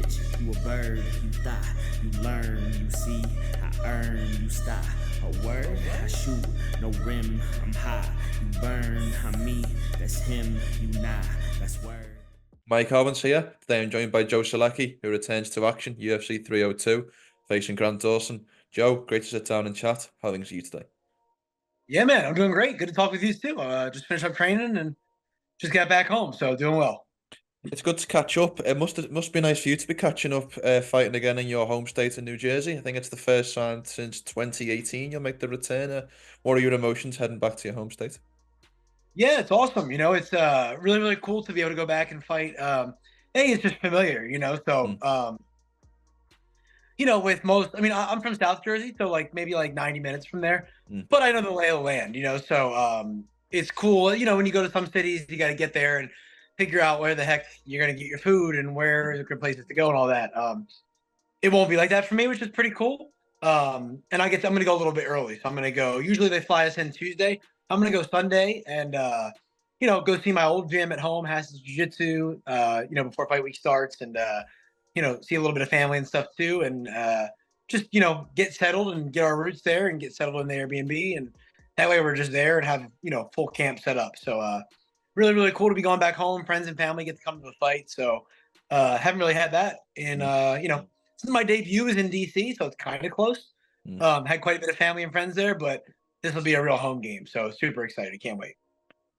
bitch, you a bird, you thigh, you learn, you see, I earn, you stop. A word, I shoot, no rim, I'm high, you burn, I'm me, that's him, you nah, that's word. Mike Owens here. Today I'm joined by Joe Solecki, who returns to action, UFC 302, facing Grant Dawson. Joe, great to sit down and chat. How are things for you today? Yeah, man, I'm doing great. Good to talk with you too. Just finished up training and just got back home, so doing well. It's good to catch up. It must be nice for you to be catching up, fighting again in your home state in New Jersey. I think it's the first time since 2018 you'll make the return. What are your emotions heading back to your home state? Yeah, it's awesome. It's really really cool to be able to go back and fight. Hey, it's just familiar. Mm, With most, I mean, I'm from South Jersey, so like maybe like 90 minutes from there, mm, but I know the lay of the land. So it's cool. When you go to some cities, you got to get there and figure out where the heck you're gonna get your food and where are the good places to go and all that. It won't be like that for me, which is pretty cool. And I'm gonna go a little bit early, so I'm gonna go. Usually they fly us in Tuesday. I'm gonna go Sunday and go see my old gym at home, has jiu-jitsu. Before fight week starts, and see a little bit of family and stuff too, and just get settled and get our roots there and get settled in the Airbnb, and that way we're just there and have full camp set up. So really really cool to be going back home. Friends and family get to come to the fight. So haven't really had that in mm, since my debut is in DC, so it's kind of close. mm. Had quite a bit of family and friends there, but this will be a real home game. So super excited. Can't wait.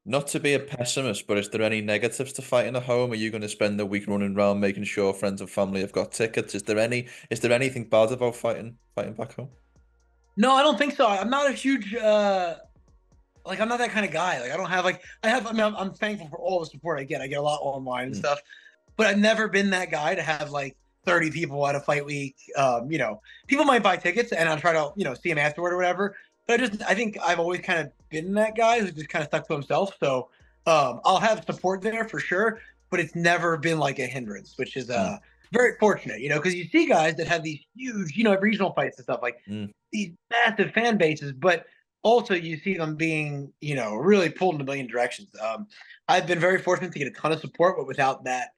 Not to be a pessimist, but is there any negatives to fighting at home? Are you going to spend the week running around making sure friends and family have got tickets? Is there anything bad about fighting back home? No, I don't think so. I'm not a huge I'm not that kind of guy. Like I don't have like I have. I mean, I'm thankful for all the support I get. I get a lot online and Mm, stuff, but I've never been that guy to have like 30 people at a fight week. People might buy tickets and I'll try to see them afterward or whatever. But I think I've always kind of been that guy who's just kind of stuck to himself. So I'll have support there for sure, but it's never been like a hindrance, which is mm, very fortunate. Because you see guys that have these huge regional fights and stuff like mm, these massive fan bases, but also you see them being really pulled in a million directions. I've been very fortunate to get a ton of support, but without that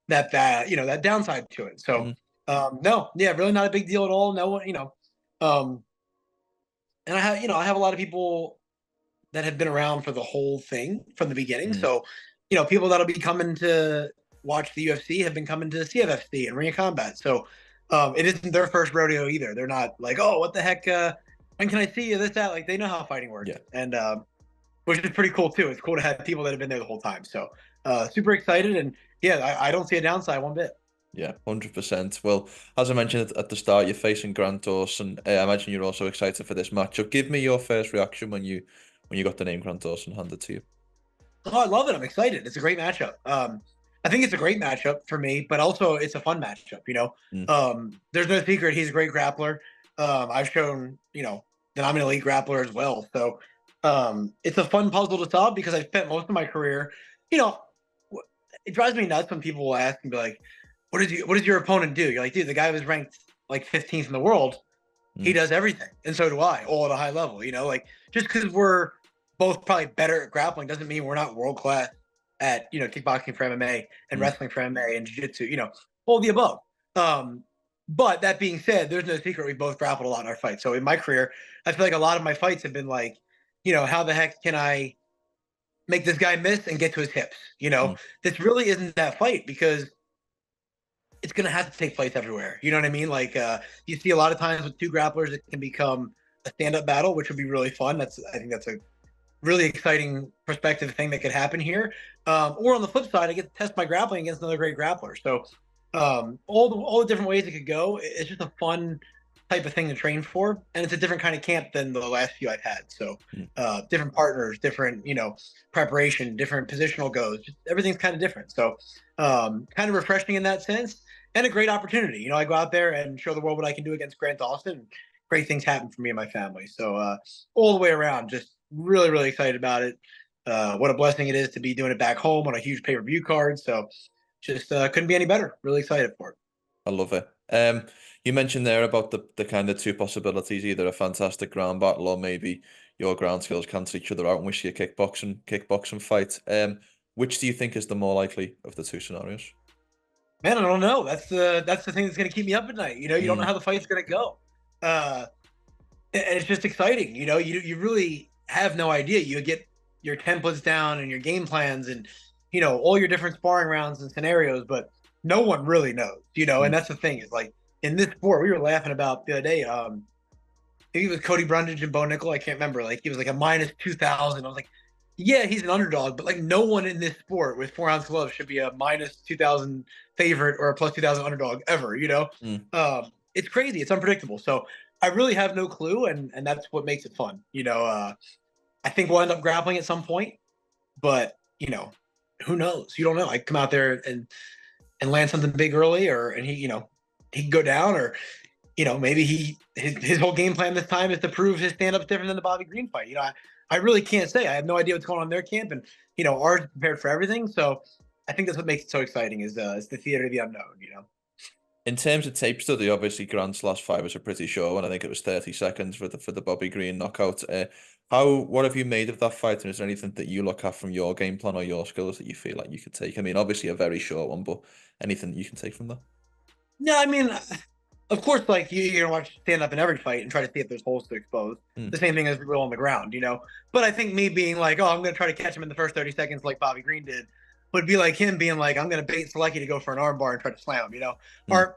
downside to it. So mm, no, yeah, really not a big deal at all. No one, um, and I have a lot of people that have been around for the whole thing from the beginning. mm. So people that'll be coming to watch the UFC have been coming to CFFC and Ring of Combat. So it isn't their first rodeo either. They're not like, oh, what the heck? When can I see you? This, that. Like they know how fighting works, Yeah. and which is pretty cool too. It's cool to have people that have been there the whole time. So super excited, and yeah, I don't see a downside one bit. Yeah, 100%. Well, as I mentioned at the start, you're facing Grant Dawson. I imagine you're also excited for this matchup. Give me your first reaction when you got the name Grant Dawson handed to you. Oh, I love it. I'm excited. It's a great matchup. I think it's a great matchup for me, but also it's a fun matchup. Mm, There's no secret he's a great grappler. I've shown that I'm an elite grappler as well. So it's a fun puzzle to solve because I spent most of my career. You know, it drives me nuts when people will ask and be like, what does your opponent do?" You're like, dude, the guy was ranked like 15th in the world. He mm, does everything, and so do I, all at a high level. Like just because we're both probably better at grappling doesn't mean we're not world class at kickboxing for MMA and mm, wrestling for MMA and jiu-jitsu. All the above. Um, but that being said, there's no secret we both grappled a lot in our fights. So in my career, I feel like a lot of my fights have been like, how the heck can I make this guy miss and get to his hips? mm, This really isn't that fight because it's going to have to take place everywhere. You know what I mean? Like you see a lot of times with two grapplers, it can become a stand-up battle, which would be really fun. I think that's a really exciting perspective thing that could happen here. Or on the flip side, I get to test my grappling against another great grappler. So all the different ways it could go. It's just a fun type of thing to train for, and it's a different kind of camp than the last few I've had. So mm. different partners, different preparation, different positional goes. Just everything's kind of different. So kind of refreshing in that sense, and a great opportunity. I go out there and show the world what I can do against Grant Dawson. Great things happen for me and my family. So all the way around, just really really excited about it. What a blessing it is to be doing it back home on a huge pay-per-view card. So just couldn't be any better. Really excited for it. I love it. You mentioned there about the kind of two possibilities, either a fantastic ground battle or maybe your ground skills cancel each other out and we see a kickboxing fight. Which do you think is the more likely of the two scenarios? Man, I don't know. That's the thing that's going to keep me up at night. You know, you don't know how the fight's going to go. And it's just exciting. You know, you really have no idea. You get your templates down and your game plans and, you know, all your different sparring rounds and scenarios, but no one really knows, you know, and that's the thing is like in this sport, we were laughing about the other day. I think it was Cody Brundage and Bo Nickel. I can't remember. Like he was like a minus 2,000. I was like, yeah, he's an underdog, but like no one in this sport with 4-ounce gloves should be a minus 2,000 favorite or a plus 2,000 underdog ever, you know? It's crazy. It's unpredictable. So I really have no clue. And that's what makes it fun. You know, I think we'll end up grappling at some point, but you know, who knows? You don't know. I come out there and land something big early and he, you know, he can go down or, you know, maybe his whole game plan this time is to prove his stand-up's different than the Bobby Green fight. You know, I really can't say. I have no idea what's going on in their camp, and you know, ours prepared for everything. So I think that's what makes it so exciting is the theater of the unknown. You know. In terms of tape study, obviously Grant's last fight was a pretty show, and I think it was 30 seconds for the Bobby Green knockout. What have you made of that fight, and is there anything that you look at from your game plan or your skills that you feel like you could take? I mean, obviously a very short one, but anything you can take from that? Yeah, I mean, of course, like you're gonna watch stand up in every fight and try to see if there's holes to expose. The same thing as we will on the ground, you know. But I think me being like, oh, I'm gonna try to catch him in the first 30 seconds like Bobby Green did, would be like him being like, I'm gonna bait Solecki to go for an armbar and try to slam him. You know,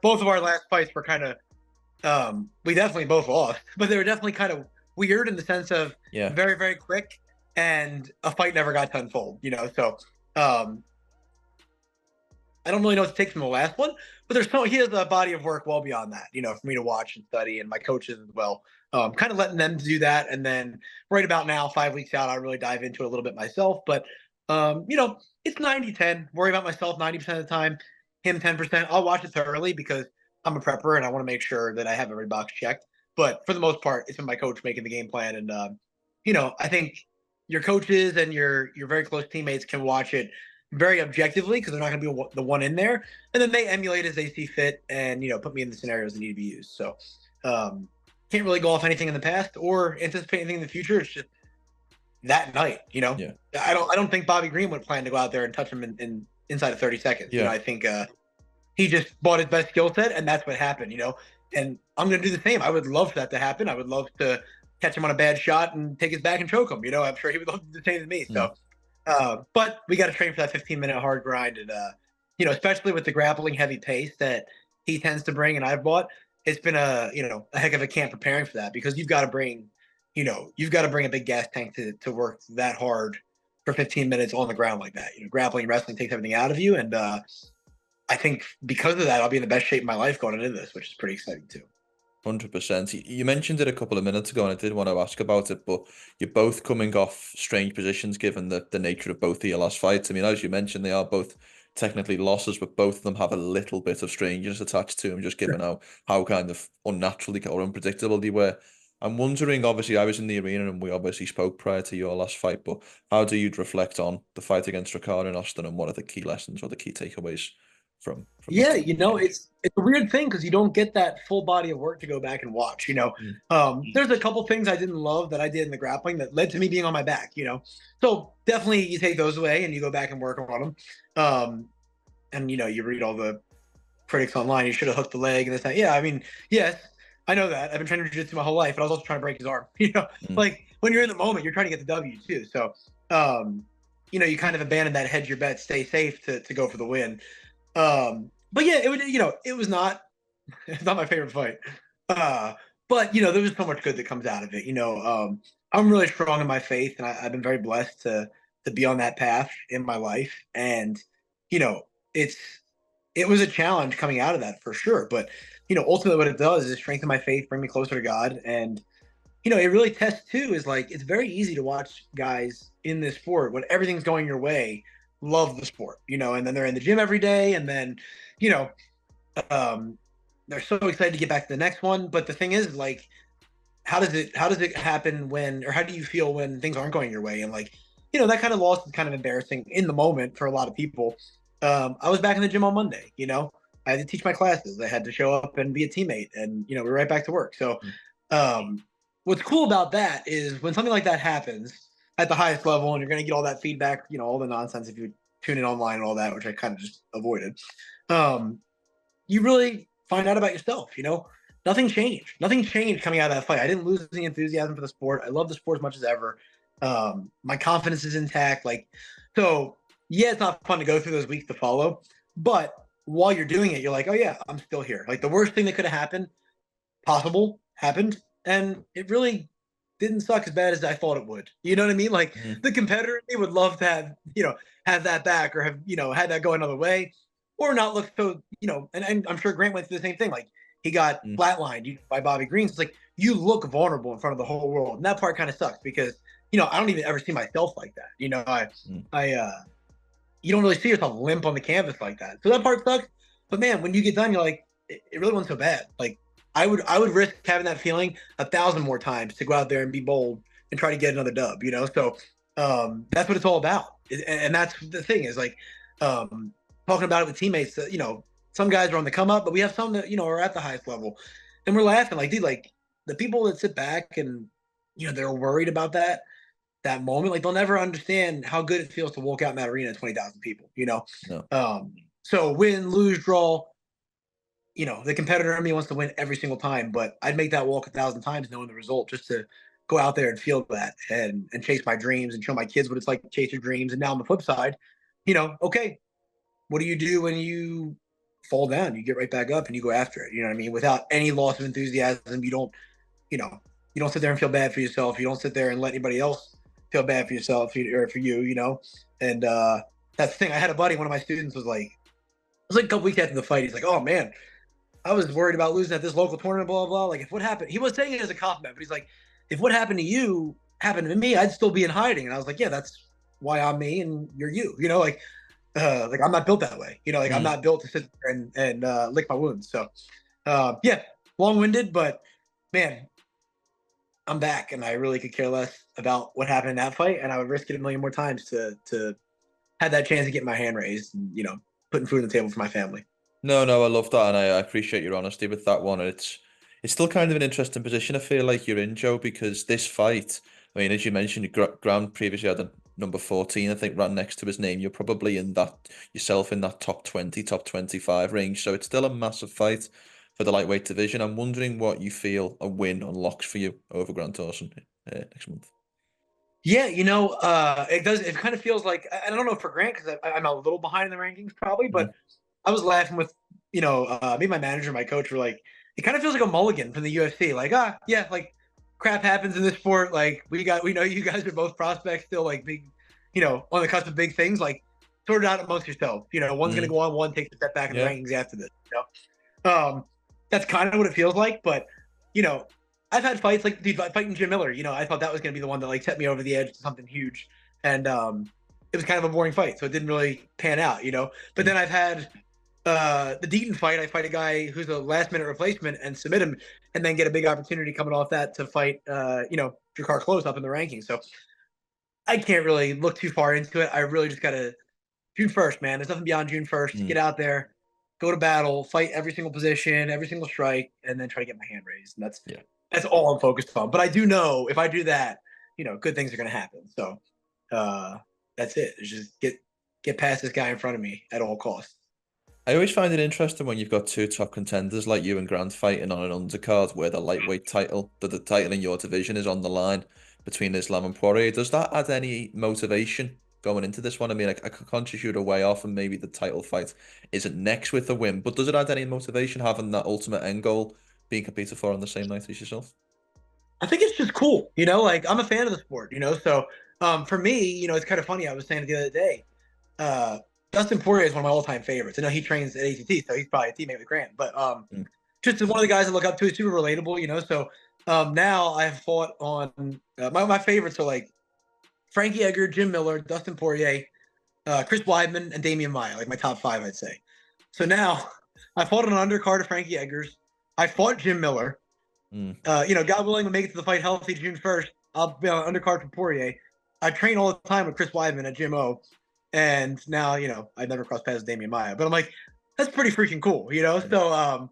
both of our last fights were kind of, we definitely both lost, but they were definitely kind of weird in the sense of very very quick, and a fight never got to unfold. You know, so I don't really know what to take from the last one, but he has a body of work well beyond that, you know, for me to watch and study, and my coaches as well. Kind of letting them do that, and then right about now, 5 weeks out, I really dive into it a little bit myself. But you know, it's 90-10. Worry about myself 90% of the time, him 10%. I'll watch it thoroughly because I'm a prepper and I want to make sure that I have every box checked. But for the most part, it's been my coach making the game plan, and you know, I think your coaches and your very close teammates can watch it very objectively because they're not going to be the one in there, and then they emulate as they see fit and, you know, put me in the scenarios that need to be used. So can't really go off anything in the past or anticipate anything in the future. It's just that night, you know. I don't think Bobby Green would plan to go out there and touch him in inside of 30 seconds. You know, I think he just bought his best skill set, and that's what happened, you know. And I'm going to do the same. I would love for that to happen. I would love to catch him on a bad shot and take his back and choke him. You know, I'm sure he would love to do the same as me. So but we got to train for that 15-minute hard grind, and you know, especially with the grappling heavy pace that he tends to bring, and I've bought, it's been a heck of a camp preparing for that, because you've got to bring a big gas tank to work that hard for 15 minutes on the ground like that. You know, grappling and wrestling takes everything out of you, and I think because of that, I'll be in the best shape of my life going into this, which is pretty exciting too. 100%. You mentioned it a couple of minutes ago, and I did want to ask about it, but you're both coming off strange positions given the nature of both of your last fights. I mean, as you mentioned, they are both technically losses, but both of them have a little bit of strangeness attached to them, just given how kind of unnatural or unpredictable they were. I'm wondering, obviously, I was in the arena and we obviously spoke prior to your last fight, but how do you reflect on the fight against Drakkar and Austin, and what are the key lessons or the key takeaways from you know, it's a weird thing because you don't get that full body of work to go back and watch, you know. There's a couple things I didn't love that I did in the grappling that led to me being on my back, you know. So definitely you take those away and you go back and work on them. And you know, you read all the critics online, you should have hooked the leg and this, that. Yeah, I mean, yes, I know that. I've been training jiu-jitsu my whole life, but I was also trying to break his arm. You know, like when you're in the moment, you're trying to get the W too. So you know, you kind of abandon that hedge your bet, stay safe to go for the win. But yeah, it was not it's not my favorite fight. But you know, there was so much good that comes out of it. You know, I'm really strong in my faith, and I've been very blessed to be on that path in my life. And you know, it was a challenge coming out of that for sure. But you know, ultimately, what it does is strengthen my faith, bring me closer to God, and you know, it really tests too. Is like it's very easy to watch guys in this sport when everything's going your way love the sport, you know, and then they're in the gym every day, and then you know, they're so excited to get back to the next one. But the thing is, like, how does it happen when, or how do you feel when things aren't going your way? And like, you know, that kind of loss is kind of embarrassing in the moment for a lot of people. I was back in the gym on Monday, you know, I had to teach my classes, I had to show up and be a teammate, and you know, we're right back to work. So what's cool about that is when something like that happens at the highest level, and you're going to get all that feedback, you know, all the nonsense if you tune in online and all that, which I kind of just avoided. you really find out about yourself. Nothing changed. Nothing changed coming out of that fight. I didn't lose any enthusiasm for the sport. I love the sport as much as ever. My confidence is intact. So yeah, it's not fun to go through those weeks to follow, but while you're doing it, you're like, oh yeah, I'm still here. Like the worst thing that could have happened, possible, happened, and it really didn't suck as bad as I thought it would. You know what I mean? Like the competitor, they would love to have that back, or have had that go another way, or not look so and I'm sure Grant went through the same thing. Like he got flatlined by Bobby Green. So it's like you look vulnerable in front of the whole world, and that part kind of sucks because I don't even ever see myself like that. You don't really see yourself limp on the canvas like that. So that part sucks. But man, when you get done, you're like, it really wasn't so bad. Like I would risk having that feeling 1,000 more times to go out there and be bold and try to get another dub. So that's what it's all about. And that's the thing is like talking about it with teammates. Some guys are on the come up, but we have some that are at the highest level, and we're laughing like, dude, like the people that sit back and they're worried about that moment, like they'll never understand how good it feels to walk out in that arena of 20,000 people. No. So win, lose, draw. The competitor in me wants to win every single time, but I'd make that walk 1,000 times knowing the result just to go out there and feel that and chase my dreams and show my kids what it's like to chase your dreams. And now on the flip side, okay, what do you do when you fall down? You get right back up and you go after it. You know what I mean? Without any loss of enthusiasm. You don't sit there and feel bad for yourself. You don't sit there and let anybody else feel bad for yourself or for you, and that's the thing. I had a buddy, one of my students was like, it was like a couple weeks after the fight. He's like, oh man, I was worried about losing at this local tournament, blah, blah, blah. Like if what happened, he was saying it as a compliment, but he's like, if what happened to you happened to me, I'd still be in hiding. And I was like, yeah, that's why I'm me and you're you, like I'm not built that way. I'm not built to sit there and lick my wounds. So yeah, long-winded, but man, I'm back, and I really could care less about what happened in that fight, and I would risk it a million more times to have that chance to get my hand raised and putting food on the table for my family. No, I love that, and I appreciate your honesty with that one. And it's still kind of an interesting position I feel like you're in, Joe, because this fight, I mean, as you mentioned, Grant previously had a number 14, I think, right next to his name. You're probably in that yourself in that top 20, top 25 range. So it's still a massive fight for the lightweight division. I'm wondering what you feel a win unlocks for you over Grant Dawson next month. Yeah, it does. It kind of feels like, I don't know for Grant, because I'm a little behind in the rankings probably, but I was laughing with, me and my manager, my coach were like, it kind of feels like a mulligan from the UFC. Like, yeah, like crap happens in this sport. Like we know you guys are both prospects still, like big, on the cusp of big things. Like sort it out amongst yourself. One's gonna go on, one takes a step back in the rankings after this. That's kind of what it feels like. But I've had fights like fighting Jim Miller. I thought that was gonna be the one that like set me over the edge to something huge, and it was kind of a boring fight, so it didn't really pan out. But then I've had the Deaton fight. I fight a guy who's a last minute replacement and submit him, and then get a big opportunity coming off that to fight Drakkar Klose up in the rankings. So I can't really look too far into it. I really just gotta June 1st, man. There's nothing beyond June 1st. Get out there, go to battle, fight every single position, every single strike, and then try to get my hand raised. And that's all I'm focused on. But I do know if I do that, good things are gonna happen. So that's it. It's just get past this guy in front of me at all costs. I always find it interesting when you've got two top contenders like you and Grant fighting on an undercard where the lightweight title, the title in your division is on the line between Islam and Poirier. Does that add any motivation going into this one? I mean, I conscious you're way off and maybe the title fight isn't next with the win, but does it add any motivation having that ultimate end goal being competed for on the same night as yourself? I think it's just cool, like I'm a fan of the sport, so for me, it's kind of funny. I was saying it the other day, Dustin Poirier is one of my all-time favorites. I know he trains at ATT, so he's probably a teammate with Grant. But just one of the guys I look up to, is super relatable, So now I've fought on my favorites are like Frankie Edgar, Jim Miller, Dustin Poirier, Chris Weidman, and Damian Maia, like my top 5, I'd say. So now I fought on an undercard of Frankie Edgar's. I fought Jim Miller. God willing, to make it to the fight healthy June 1st, I'll be on an undercard for Poirier. I train all the time with Chris Weidman at Gym O. And now, I never crossed paths with Damian Maia, but I'm like, that's pretty freaking cool, So,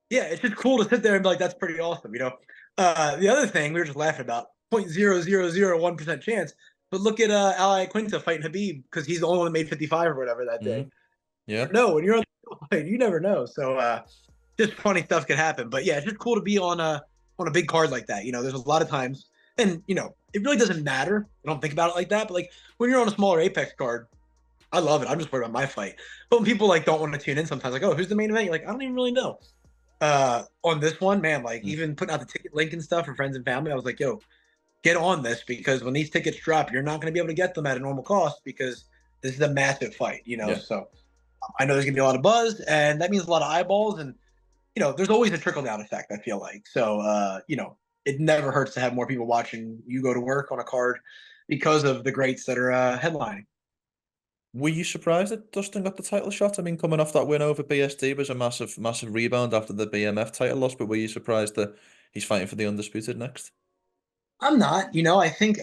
yeah, it's just cool to sit there and be like, that's pretty awesome, The other thing we were just laughing about, 0.0001% chance, but look at Ali Quinta fighting Habib because he's the only one that made 55 or whatever that day. Yeah. No, when you're on You never know. So just funny stuff could happen. But yeah, it's just cool to be on a big card like that. There's a lot of times, and it really doesn't matter. I don't think about it like that. But like when you're on a smaller Apex card, I love it. I'm just worried about my fight. But when people like don't want to tune in sometimes, like, oh, who's the main event? You're like, I don't even really know. On this one, man, like even putting out the ticket link and stuff for friends and family, I was like, yo, get on this, because when these tickets drop, you're not going to be able to get them at a normal cost, because this is a massive fight, Yeah. So I know there's going to be a lot of buzz, and that means a lot of eyeballs, and there's always a trickle down effect, I feel like. So it never hurts to have more people watching you go to work on a card because of the greats that are headlining. Were you surprised that Dustin got the title shot? I mean, coming off that win over BSD was a massive, massive rebound after the BMF title loss, but were you surprised that he's fighting for the undisputed next? I'm not. I think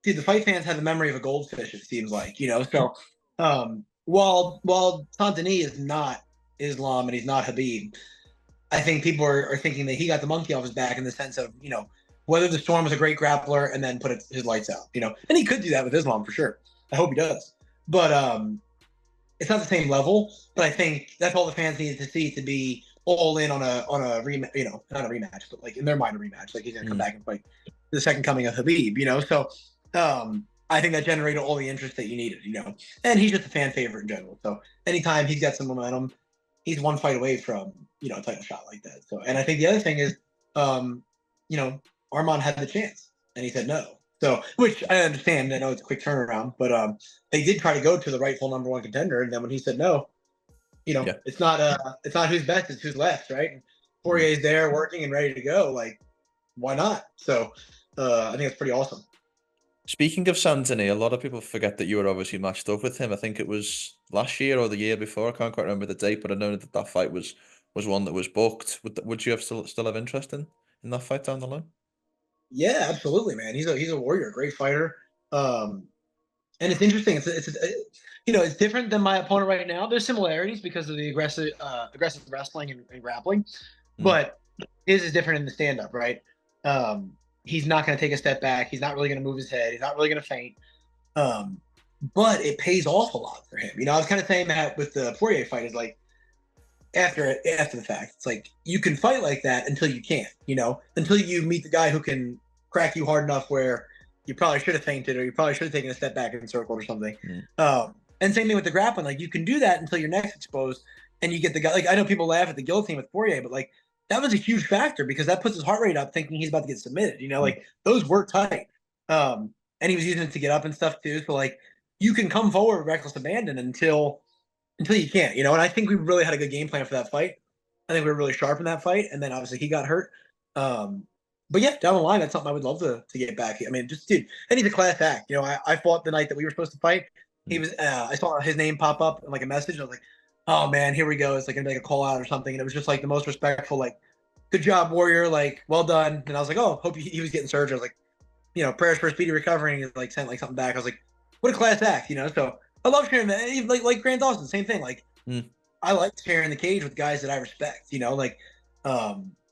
dude, the fight fans have the memory of a goldfish, it seems like. So while Saint-Denis is not Islam and he's not Habib, I think people are thinking that he got the monkey off his back in the sense of, whether the Storm was a great grappler and then put his lights out, and he could do that with Islam for sure. I hope he does. But it's not the same level. But I think that's all the fans needed to see to be all in on a rematch, not a rematch, but like in their mind a rematch. Like he's gonna come back and fight the second coming of Habib, So I think that generated all the interest that you needed, And he's just a fan favorite in general. So anytime he's got some momentum, he's one fight away from, a title shot like that. So, and I think the other thing is, Arman had the chance and he said no. So, which I understand. I know it's a quick turnaround, but they did try to go to the rightful number one contender, and then when he said no, it's not who's best, it's who's left, right? Poirier's there, working and ready to go. Like, why not? So, I think it's pretty awesome. Speaking of Saint-Denis, a lot of people forget that you were obviously matched up with him. I think it was last year or the year before. I can't quite remember the date, but I know that fight was one that was booked. Would you have still have interest in that fight down the line? Yeah, absolutely, man. He's a warrior, great fighter. And it's interesting. It's different than my opponent right now. There's similarities because of the aggressive wrestling and grappling, but his is different in the stand up, right? He's not going to take a step back. He's not really going to move his head. He's not really going to faint. But it pays off a lot for him. I was kind of saying that with the Poirier fight is like, after the fact, it's like you can fight like that until you can't, until you meet the guy who can crack you hard enough where you probably should have fainted or you probably should have taken a step back and circled or something. And same thing with the grappling. Like you can do that until your neck's exposed and you get the guy. Like I know people laugh at the guillotine with Poirier, but like that was a huge factor because that puts his heart rate up thinking he's about to get submitted. Like those were tight. And he was using it to get up and stuff too. So like you can come forward with reckless abandon until you can't, And I think we really had a good game plan for that fight. I think we were really sharp in that fight, and then obviously he got hurt. But yeah, down the line, that's something I would love to get back. I mean, just dude, and he's a class act. I fought the night that we were supposed to fight. He was, I saw his name pop up in like a message. I was like, oh man, here we go. It's like gonna be like a call out or something, and it was just like the most respectful, like, good job, warrior, like, well done. And I was like, oh, hope he was getting surgery. I was like, prayers for a speedy recovery. And he like sent like something back. I was like, what a class act, So I love sharing that. Like Grant Dawson, same thing. Like I like sharing the cage with guys that I respect.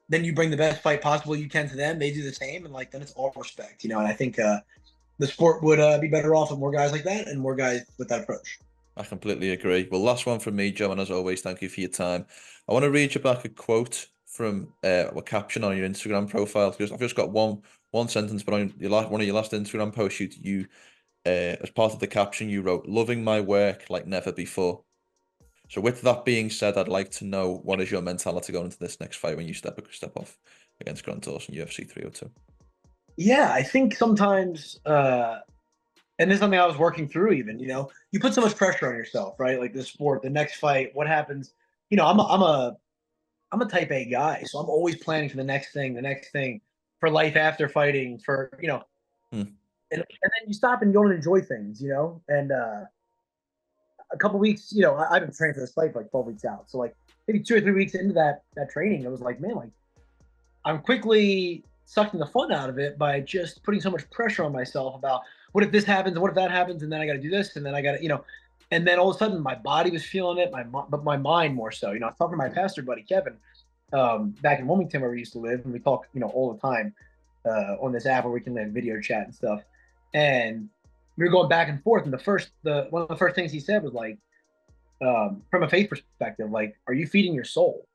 Then you bring the best fight possible you can to them. They do the same, and like then it's all respect. And I think the sport would be better off with more guys like that and more guys with that approach. I completely agree. Well, last one from me, Joe, and as always, thank you for your time. I want to read you back a quote from a caption on your Instagram profile because I've just got one sentence, but on one of your last Instagram posts, you as part of the caption, you wrote, "Loving my work like never before." So with that being said, I'd like to know what is your mentality going into this next fight when you step off against Grant Dawson, UFC 302? Yeah, I think sometimes, and this is something I was working through even, you put so much pressure on yourself, right? Like the sport, the next fight, what happens? I'm a type A guy, so I'm always planning for the next thing for life after fighting, for, and then you stop and you don't enjoy things, and a couple weeks, I've been training for this fight for like 12 weeks out. So like maybe 2 or 3 weeks into that training, I was like, man, like I'm quickly sucking the fun out of it by just putting so much pressure on myself about what if this happens, what if that happens, and then I got to do this, and then I got to, and then all of a sudden my body was feeling it, but my mind more so. I was talking to my pastor buddy Kevin back in Wilmington where we used to live, and we talk, all the time on this app where we can video chat and stuff. And we were going back and forth, and one of the first things he said was like, from a faith perspective, like, are you feeding your soul?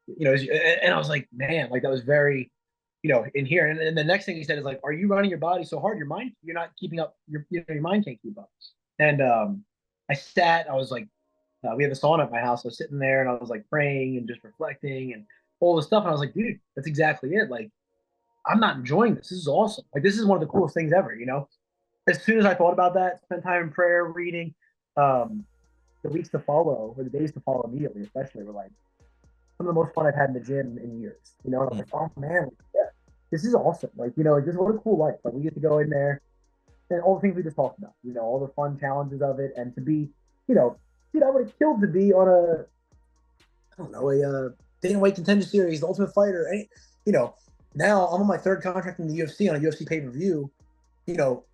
And I was like, man, like that was very, in here. And the next thing he said is like, are you running your body so hard, you're not keeping up, your mind can't keep up. And I was like, we have a sauna at my house. I was sitting there and I was like praying and just reflecting and all this stuff. And I was like, dude, that's exactly it. Like, I'm not enjoying this. This is awesome. Like, this is one of the coolest things ever, As soon as I thought about that, spent time in prayer, reading, um, the weeks to follow, or the days to follow immediately, especially, were like some of the most fun I've had in the gym in years. And I was like, oh man, yeah, this is awesome. Like, just what a cool life. Like, we get to go in there and all the things we just talked about, all the fun challenges of it, and to be, dude, I would have killed to be on I don't know, a Dana White Contender Series, the Ultimate Fighter. Now I'm on my third contract in the UFC on a UFC pay-per-view,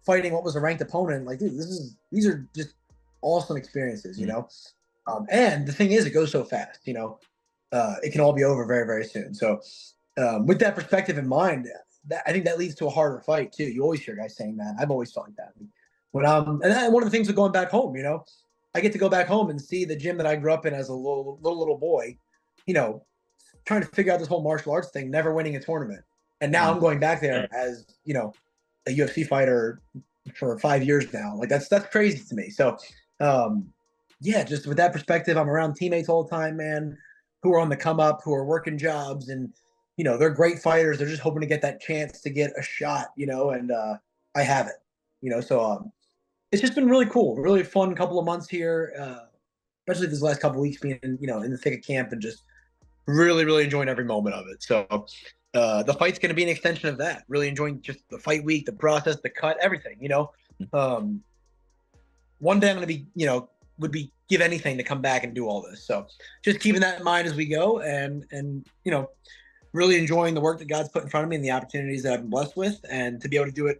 fighting what was a ranked opponent. Like, dude, these are just awesome experiences, and the thing is, it goes so fast, it can all be over very, very soon. So with that perspective in mind, I think that leads to a harder fight too. You always hear guys saying that. I've always felt like that. And one of the things of going back home, I get to go back home and see the gym that I grew up in as a little boy, trying to figure out this whole martial arts thing, never winning a tournament. And now I'm going back there as, a UFC fighter for 5 years now. Like, that's crazy to me. So, yeah, just with that perspective, I'm around teammates all the time, man, who are on the come up, who are working jobs, and, they're great fighters. They're just hoping to get that chance to get a shot, and I have it, so it's just been really cool, really fun couple of months here, especially this last couple of weeks being, in the thick of camp and just really, really enjoying every moment of it. So the fight's going to be an extension of that, really enjoying just the fight week, the process, the cut, everything, one day I'm going to be, would give anything to come back and do all this. So just keeping that in mind as we go and really enjoying the work that God's put in front of me and the opportunities that I've been blessed with, and to be able to do it,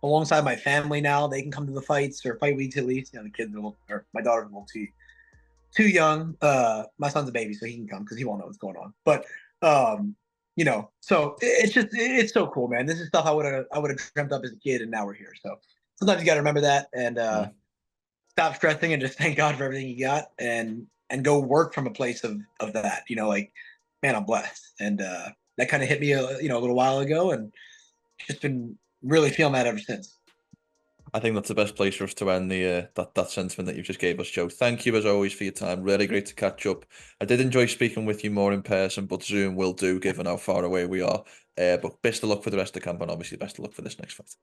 alongside my family now. They can come to the fights or fight weeks at least. The kids or my daughter's a little too young. My son's a baby, so he can come because he won't know what's going on. But so it's so cool, man. This is stuff I would have dreamt up as a kid, and now we're here. So sometimes you got to remember that and stop stressing and just thank God for everything you got, and go work from a place of that. Like, man, I'm blessed, and that kind of hit me a little while ago, and just been really feeling that ever since. I think that's the best place for us to end the that sentiment that you just gave us, Joe. Thank you as always for your time. Really great to catch up. I did enjoy speaking with you more in person, but Zoom will do, given how far away we are. But best of luck for the rest of the camp, and obviously best of luck for this next fight.